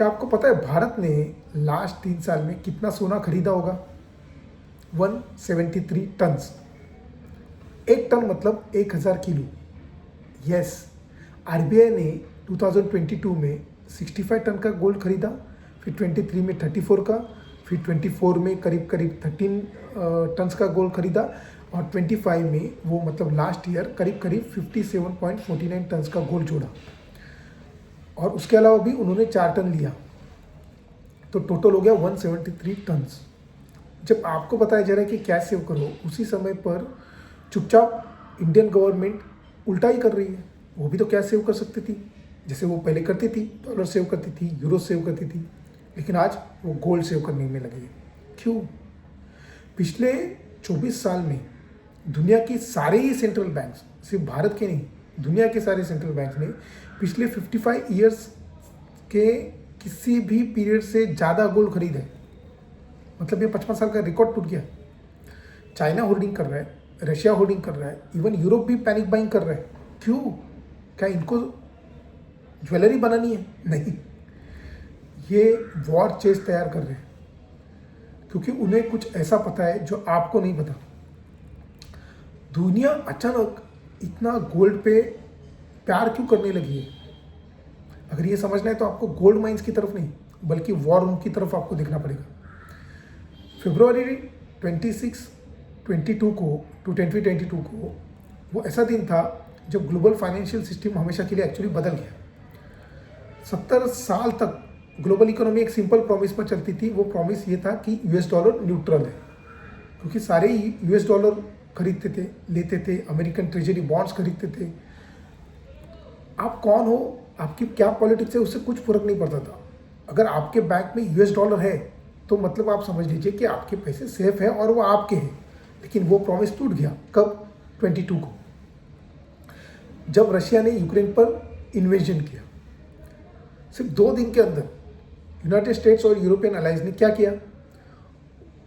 क्या आपको पता है भारत ने लास्ट 3 साल में कितना सोना खरीदा होगा? 173 टन्स। 1 टन मतलब 1000 किलो। यस, आरबीआई ने 2022 में 65 टन का गोल्ड खरीदा, फिर 23 में 34 का, फिर 24 में करीब करीब 13 टन्स का गोल्ड खरीदा, और 25 में वो मतलब लास्ट ईयर करीब करीब 57.49 टन्स का गोल्ड जोड़ा, और उसके अलावा भी उन्होंने 4 टन लिया, तो टोटल हो गया 173 टन्स। जब आपको बताया जा रहा है कि कैश सेव करो, उसी समय पर चुपचाप इंडियन गवर्नमेंट उल्टा ही कर रही है। वो भी तो कैश सेव कर सकती थी, जैसे वो पहले करती थी, डॉलर सेव करती थी, यूरो सेव करती थी, लेकिन आज वो गोल्ड सेव करने में लगी है। क्यों? पिछले 24 साल में दुनिया की सारे ही सेंट्रल बैंक्स, सिर्फ भारत के नहीं, दुनिया के सारे सेंट्रल बैंक ने पिछले 55 ईयर्स के किसी भी पीरियड से ज़्यादा गोल्ड खरीदा है। मतलब ये 55 साल का रिकॉर्ड टूट गया। चाइना होल्डिंग कर रहा है, रशिया होल्डिंग कर रहा है, इवन यूरोप भी पैनिक बाइंग कर रहा है। क्यों? क्या इनको ज्वेलरी बनानी है? नहीं, ये वॉर चेस्ट तैयार कर रहे हैं, क्योंकि उन्हें कुछ ऐसा पता है जो आपको नहीं पता। दुनिया अचानक इतना गोल्ड पे प्यार क्यों करने लगी है? अगर ये समझना है तो आपको गोल्ड माइंस की तरफ नहीं, बल्कि वॉर रूम की तरफ आपको देखना पड़ेगा। फरवरी 26, 22 को टू 2022 को वो ऐसा दिन था जब ग्लोबल फाइनेंशियल सिस्टम हमेशा के लिए एक्चुअली बदल गया। 70 साल तक ग्लोबल इकोनॉमी एक सिंपल प्रॉमिस पर चलती थी। वो प्रॉमिस ये था कि यूएस डॉलर न्यूट्रल है, क्योंकि सारे यूएस डॉलर खरीदते थे, लेते थे, अमेरिकन ट्रेजरी बॉन्ड्स खरीदते थे। आप कौन हो, आपकी क्या पॉलिटिक्स है, उससे कुछ फर्क नहीं पड़ता था। अगर आपके बैंक में यूएस डॉलर है तो मतलब आप समझ लीजिए कि आपके पैसे सेफ है और वो आपके हैं। लेकिन वो प्रॉमिस टूट गया। कब? 22 को, जब रशिया ने यूक्रेन पर इन्वेजन किया। सिर्फ 2 दिन के अंदर यूनाइटेड स्टेट्स और यूरोपियन अलायंस ने क्या किया?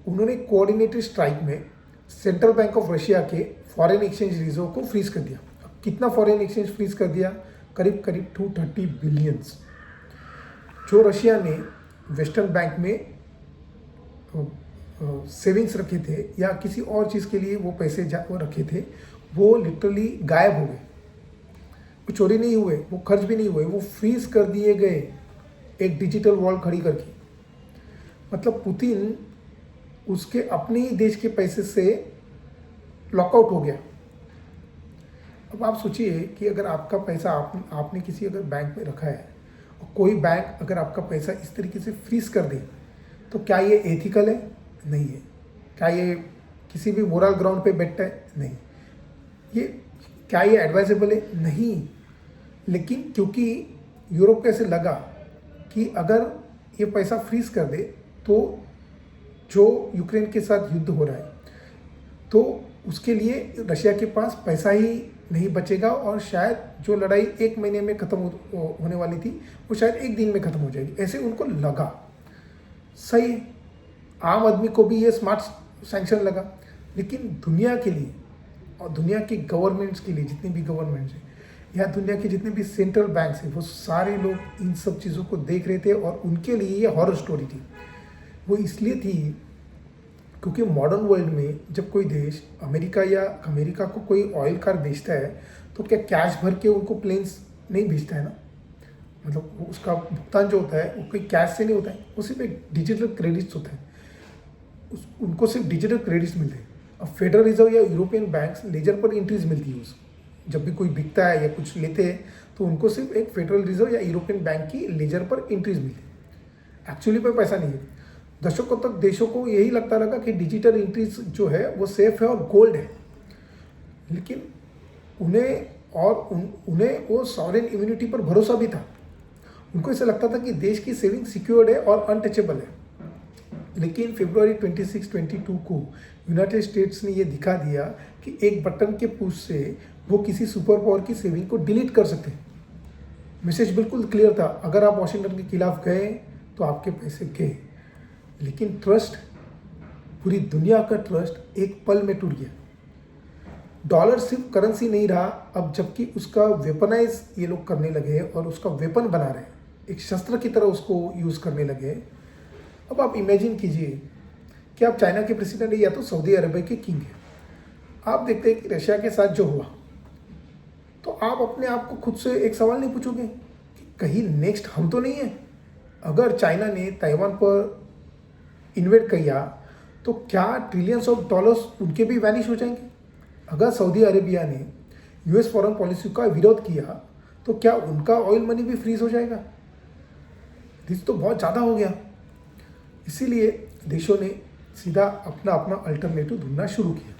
उन्होंने कोऑर्डिनेटेड स्ट्राइक में सेंट्रल बैंक ऑफ रशिया के फॉरेन एक्सचेंज रिजर्व को फ्रीज कर दिया। कितना फॉरेन एक्सचेंज फ्रीज कर दिया? करीब करीब 230 बिलियंस। जो रशिया ने वेस्टर्न बैंक में सेविंग्स रखे थे या किसी और चीज़ के लिए वो पैसे वो रखे थे, वो लिटरली गायब हो गए। वो चोरी नहीं हुए, वो खर्च भी नहीं हुए, वो फ्रीज कर दिए गए एक डिजिटल वॉल खड़ी करके। मतलब पुतिन उसके अपने ही देश के पैसे से लॉकआउट हो गया। अब आप सोचिए कि अगर आपका पैसा आपने किसी अगर बैंक में रखा है और कोई बैंक अगर आपका पैसा इस तरीके से फ्रीज कर दे, तो क्या ये एथिकल है? नहीं है। क्या ये किसी भी मोरल ग्राउंड पे बैठता है? नहीं। क्या ये एडवाइजेबल है? नहीं। लेकिन क्योंकि यूरोप को ऐसे लगा कि अगर ये पैसा फ्रीज कर दे तो जो यूक्रेन के साथ युद्ध हो रहा है, तो उसके लिए रशिया के पास पैसा ही नहीं बचेगा, और शायद जो लड़ाई 1 महीने में ख़त्म होने वाली थी वो शायद 1 दिन में ख़त्म हो जाएगी। ऐसे उनको लगा। सही, आम आदमी को भी ये स्मार्ट सैंक्शन लगा। लेकिन दुनिया के लिए और दुनिया के गवर्नमेंट्स के लिए, जितने भी गवर्नमेंट्स हैं या दुनिया के जितने भी सेंट्रल बैंक्स हैं, वो सारे लोग इन सब चीज़ों को देख रहे थे, और उनके लिए ये हॉरर स्टोरी थी। वो इसलिए थी क्योंकि मॉडर्न वर्ल्ड में जब कोई देश अमेरिका को कोई ऑयल कार बेचता है, तो क्या कैश भर के उनको प्लेन्स नहीं भेजता है ना? मतलब उसका भुगतान जो होता है वो कोई कैश से नहीं होता है, वो सिर्फ एक डिजिटल क्रेडिट्स होता है। उनको सिर्फ डिजिटल क्रेडिट्स मिलते हैं। अब फेडरल रिजर्व या यूरोपियन बैंक्स लेजर पर इंट्रीज मिलती है उसको। जब भी कोई बिकता है या कुछ लेते हैं तो उनको सिर्फ एक फेडरल रिजर्व या यूरोपियन बैंक की लेजर पर इंट्रीज मिलती है। एक्चुअली पर पैसा नहीं है। दशकों तक देशों को यही लगता लगा कि डिजिटल इंट्रीज जो है वो सेफ है और गोल्ड है। लेकिन उन्हें वो सॉवरेन इम्यूनिटी पर भरोसा भी था। उनको ऐसा लगता था कि देश की सेविंग सिक्योर्ड है और अनटचेबल है। लेकिन फरवरी 26, 22 को यूनाइटेड स्टेट्स ने ये दिखा दिया कि एक बटन के पुश से वो किसी सुपर पावर की सेविंग को डिलीट कर सकते हैं। मैसेज बिल्कुल क्लियर था, अगर आप वॉशिंगटन के खिलाफ गए तो आपके पैसे गए। लेकिन ट्रस्ट, पूरी दुनिया का ट्रस्ट एक पल में टूट गया। डॉलर सिर्फ करेंसी नहीं रहा अब, जबकि उसका वेपनाइज ये लोग करने लगे और उसका वेपन बना रहे हैं। एक शस्त्र की तरह उसको यूज़ करने लगे। अब आप इमेजिन कीजिए कि आप चाइना के प्रेसिडेंट हैं या तो सऊदी अरब के किंग हैं। आप देखते हैं कि रशिया के साथ जो हुआ, तो आप अपने आप को खुद से एक सवाल नहीं पूछोगे कि कहीं नेक्स्ट हम तो नहीं है? अगर चाइना ने ताइवान पर इन्वेट किया तो क्या ट्रिलियंस ऑफ डॉलर्स उनके भी वैनिश हो जाएंगे? अगर सऊदी अरेबिया ने यूएस फॉरेन पॉलिसी का विरोध किया तो क्या उनका ऑयल मनी भी फ्रीज हो जाएगा? रिस्क तो बहुत ज़्यादा हो गया। इसीलिए देशों ने सीधा अपना अपना अल्टरनेटिव ढूंढना शुरू किया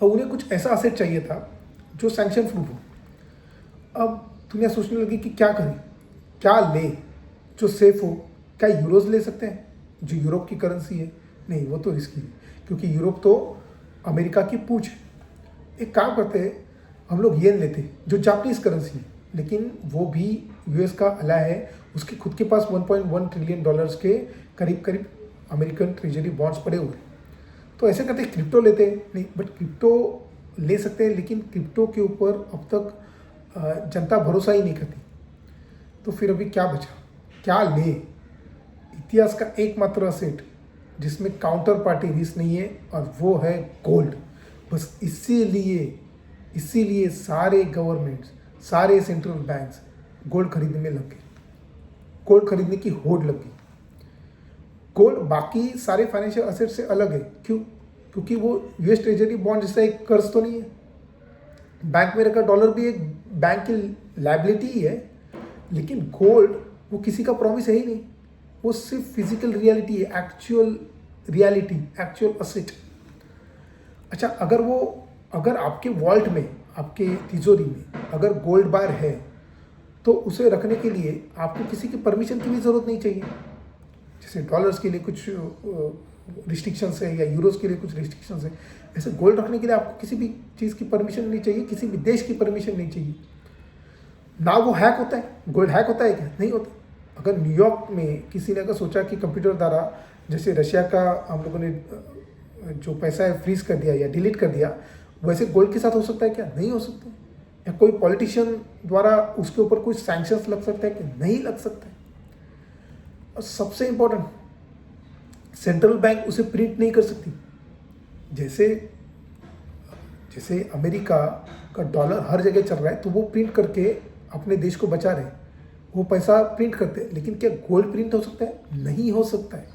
और उन्हें कुछ ऐसा असेट चाहिए था जो सैंक्शन प्रूफ हो। अब दुनिया सोचने लगी कि क्या करें, क्या ले जो सेफ हो। क्या यूरोज ले सकते हैं जो यूरोप की करेंसी है? नहीं, वो तो रिस्की है क्योंकि यूरोप तो अमेरिका की पूंछ है। एक काम करते हैं, हम लोग येन लेते हैं जो जापानीज करेंसी है, लेकिन वो भी यूएस का अला है। उसके खुद के पास 1.1 ट्रिलियन डॉलर्स के करीब करीब अमेरिकन ट्रेजरी बॉन्ड्स पड़े हुए। तो ऐसे करते क्रिप्टो लेते हैं, नहीं बट क्रिप्टो ले सकते हैं, लेकिन क्रिप्टो के ऊपर अब तक जनता भरोसा ही नहीं करती। तो फिर अभी क्या बचा, क्या ले? इतिहास का एकमात्र असेट जिसमें काउंटर पार्टी रिस्क नहीं है और वो है गोल्ड। बस इसीलिए सारे गवर्नमेंट्स, सारे सेंट्रल बैंक्स गोल्ड खरीदने में लग गए। गोल्ड खरीदने की होड़ लग गई। गोल्ड बाकी सारे फाइनेंशियल असेट से अलग है। क्यों? क्योंकि वो यूएस ट्रेजरी बॉन्ड जैसा एक कर्ज तो नहीं है। बैंक में रखा डॉलर भी एक बैंक की लायबिलिटी ही है, लेकिन गोल्ड वो किसी का प्रॉमिस है ही नहीं। वो सिर्फ फिजिकल रियलिटी है, एक्चुअल रियलिटी, एक्चुअल असेट। अच्छा, अगर आपके वॉल्ट में, आपके तिजोरी में अगर गोल्ड बार है तो उसे रखने के लिए आपको किसी की परमिशन की भी ज़रूरत नहीं चाहिए। जैसे डॉलर्स के लिए कुछ रिस्ट्रिक्शंस है या यूरोस के लिए कुछ रिस्ट्रिक्शंस है, ऐसे गोल्ड रखने के लिए आपको किसी भी चीज़ की परमिशन नहीं चाहिए, किसी भी देश की परमिशन नहीं चाहिए। ना वो हैक होता है, गोल्ड हैक होता है क्या? नहीं होता। अगर न्यूयॉर्क में किसी ने अगर सोचा कि कंप्यूटर द्वारा, जैसे रशिया का हम लोगों ने जो पैसा है फ्रीज कर दिया या डिलीट कर दिया, वैसे गोल्ड के साथ हो सकता है क्या? नहीं हो सकता। या कोई पॉलिटिशियन द्वारा उसके ऊपर कुछ सैंक्शंस लग सकता है कि नहीं लग सकता है। और सबसे इंपॉर्टेंट, सेंट्रल बैंक उसे प्रिंट नहीं कर सकती। जैसे अमेरिका का डॉलर हर जगह चल रहा है तो वो प्रिंट करके अपने देश को बचा रहे हैं, वो पैसा प्रिंट करते हैं। लेकिन क्या गोल्ड प्रिंट हो सकता है? नहीं हो सकता है।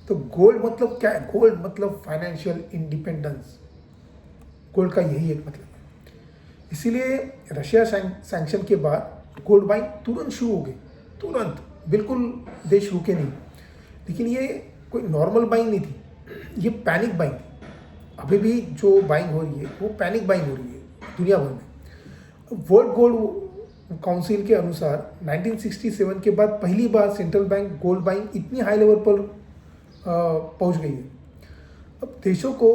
तो गोल्ड मतलब क्या है? गोल्ड मतलब फाइनेंशियल इंडिपेंडेंस। गोल्ड का यही एक मतलब है। इसीलिए रशिया सैंक्शन के बाद गोल्ड बाइंग तुरंत शुरू हो गई, तुरंत, बिल्कुल देश रुके नहीं। लेकिन ये कोई नॉर्मल बाइंग नहीं थी, ये पैनिक बाइंग थी। अभी भी जो बाइंग हो रही है वो पैनिक बाइंग हो रही है दुनिया भर में। वर्ल्ड गोल्ड काउंसिल के अनुसार 1967 के बाद पहली बार सेंट्रल बैंक गोल्ड बाइंग इतनी हाई लेवल पर पहुंच गई है। अब देशों को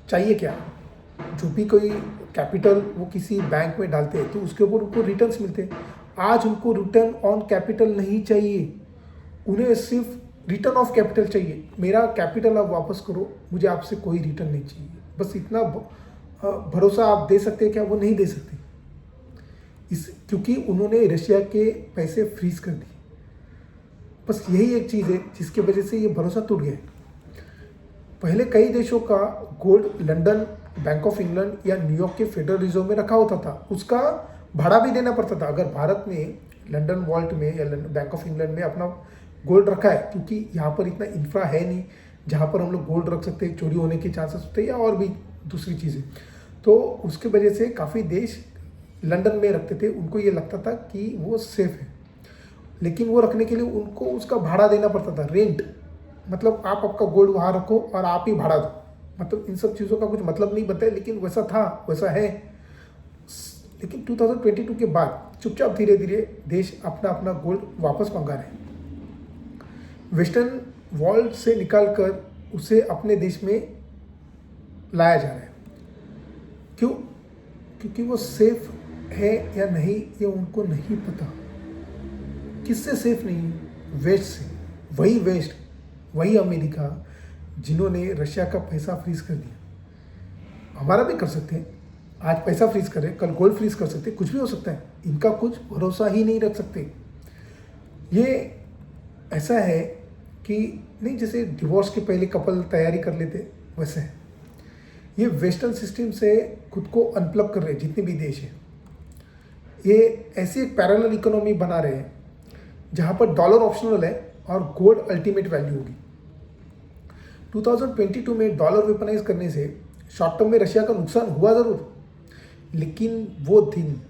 चाहिए क्या? जो भी कोई कैपिटल वो किसी बैंक में डालते हैं तो उसके ऊपर उनको रिटर्न्स मिलते हैं। आज उनको रिटर्न ऑन कैपिटल नहीं चाहिए, उन्हें सिर्फ रिटर्न ऑफ कैपिटल चाहिए। मेरा कैपिटल आप वापस करो, मुझे आपसे कोई रिटर्न नहीं चाहिए। बस इतना भरोसा आप दे सकते हैं क्या? वो नहीं दे सकते, क्योंकि उन्होंने रशिया के पैसे फ्रीज कर दिए। बस यही एक चीज़ है जिसकी वजह से ये भरोसा टूट गया। पहले कई देशों का gold London bank of England या न्यूयॉर्क के फेडरल रिजर्व में रखा होता था, उसका भाड़ा भी देना पड़ता था। अगर भारत ने लंदन वॉल्ट में या बैंक ऑफ इंग्लैंड में अपना गोल्ड रखा है, क्योंकि यहाँ पर इतना इंफ्रा है नहीं जहाँ पर हम लोग गोल्ड रख सकते हैं, चोरी होने के चांसेस होते हैं या और भी दूसरी चीज़ें, तो उसके वजह से काफ़ी देश लंदन में रखते थे। उनको ये लगता था कि वो सेफ है, लेकिन वो रखने के लिए उनको उसका भाड़ा देना पड़ता था, रेंट। मतलब आप आपका गोल्ड वहाँ रखो और आप ही भाड़ा दो। मतलब इन सब चीज़ों का कुछ मतलब नहीं बनता है, लेकिन वैसा था, वैसा है। लेकिन 2022 के बाद चुपचाप धीरे धीरे देश अपना अपना गोल्ड वापस मंगा रहे हैं। वेस्टर्न वर्ल्ड से निकाल कर उसे अपने देश में लाया जा रहा है। क्यों? क्योंकि वो सेफ है या नहीं ये उनको नहीं पता। किससे सेफ नहीं है? वेस्ट से। वही वेस्ट, वही अमेरिका जिन्होंने रशिया का पैसा फ्रीज कर दिया। हमारा भी कर सकते हैं, आज पैसा फ्रीज कर रहे हैं, कल गोल्ड फ्रीज कर सकते, कुछ भी हो सकता है। इनका कुछ भरोसा ही नहीं रख सकते। ये ऐसा है कि नहीं, जैसे डिवोर्स के पहले कपल तैयारी कर लेते वैसे है। ये वेस्टर्न सिस्टम से खुद को अनप्लग कर रहे हैं जितने भी देश हैं। ये ऐसी एक पैरेलल इकोनॉमी बना रहे हैं जहाँ पर डॉलर ऑप्शनल है और गोल्ड अल्टीमेट वैल्यू होगी। 2022 में डॉलर वेपनाइज करने से शॉर्ट टर्म में रशिया का नुकसान हुआ ज़रूर, लेकिन वो दिन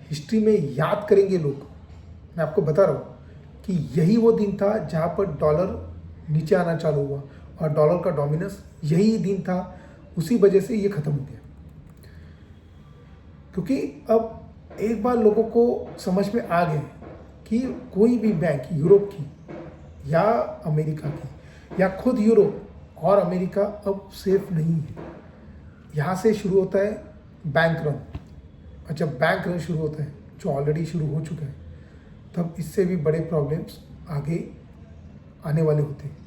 हिस्ट्री में याद करेंगे लोग। मैं आपको बता रहा हूँ कि यही वो दिन था जहाँ पर डॉलर नीचे आना चालू हुआ और डॉलर का डोमिनेंस यही दिन था, उसी वजह से ये ख़त्म हो गया। क्योंकि अब एक बार लोगों को समझ में आ गया कि कोई भी बैंक यूरोप की या अमेरिका की या खुद यूरोप और अमेरिका अब सेफ नहीं है। यहाँ से शुरू होता है बैंक रन, और जब बैंक रन शुरू होता है, जो ऑलरेडी शुरू हो चुका है, तब इससे भी बड़े प्रॉब्लम्स आगे आने वाले होते हैं।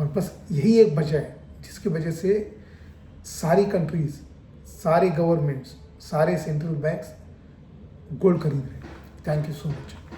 और बस यही एक वजह है जिसकी वजह से सारी कंट्रीज़, सारे गवर्नमेंट्स, सारे सेंट्रल बैंक्स गोल्ड खरीद रहे हैं। Thank you so much.